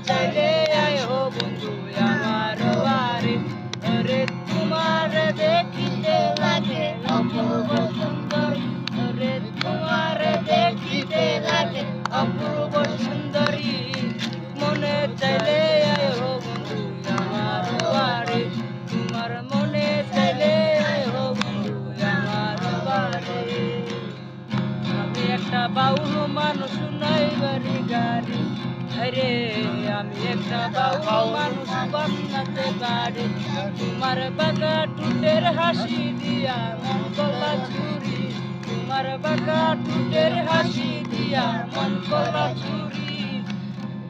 চাইলে আয়ো বন্ধু আমার বাড়ি। রে তোমার দেখিতে লাগে অপূর্ব সুন্দরী, রে তোমার দেখিতে লাগে অপূর্ব সুন্দরী। মনে চাইলে আয়ো বন্ধু আমার বাড়ি, তোমার মনে চাইলে আয়ো বন্ধু আমার বাড়ি। আমি একটা বাউল মানুষ নাই বাড়ি গাড়ি, আরে আমি একটা বাউল মানুষ বান্নাতে বাড়ি। তোমার বাঁকা টুটের হাসি দিয়া মন কলা চুরি, তোমার বাঁকা টুটের হাসি দিয়া মন কলা চুরি।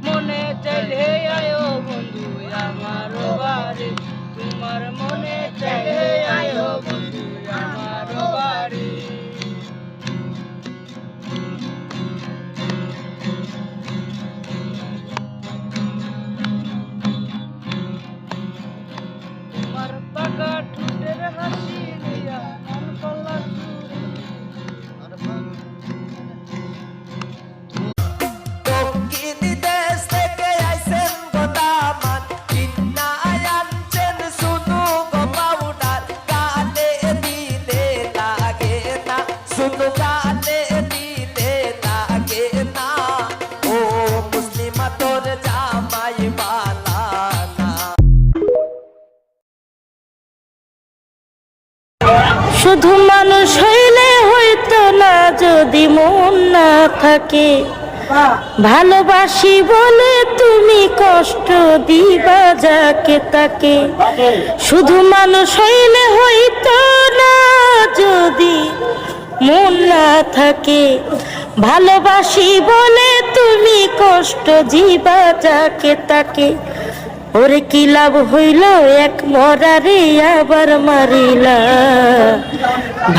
মনে চাইলে আয়ো বন্ধু আমার বাড়ি, তোমার মনে চাইলে আয়ো বন্ধু আমার বাড়ি। তোমার বাঁকা ঠোঁটের হাসি দিয়া মন কলা চুরি। দক্ষিণ দেশ থেকে আইছেন গোদামান, চিন্নায় আনছেন শুনু গো পাউডার। গালে দিলে লাগে না শুনু, গালে দিলে লাগে না। ও মুসলিমা তোর জামাই বালা না। শুধু মানুষ হইলে হইতো না যদি মন না থাকে, ভালোবাসি বলে তুমি কষ্ট দিবা যাকে তাকে। শুধু মানুষ হইলে হইতো না যদি মন না থাকে, ভালোবাসি বলে তুমি কষ্ট দিবা যাকে তাকে। ওরে কি লাভ হইল এক মরারে আবার মারিলা,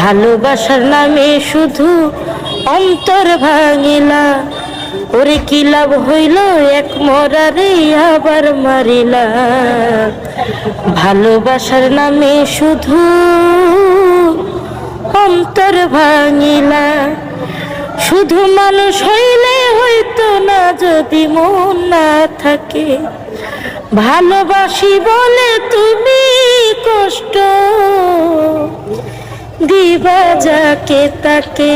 ভালোবাসার নামে শুধু অন্তর ভাঙিলা। ওরে কি লাভ হইল এক মরারে আবার মারিলা, ভালোবাসার নামে শুধু অন্তর ভাঙিলা। শুধু মানুষ হইলে হইতো না যদি মন না থাকে, ভালোবাসি বলে তুমি কষ্ট দিবা যাকে তাকে।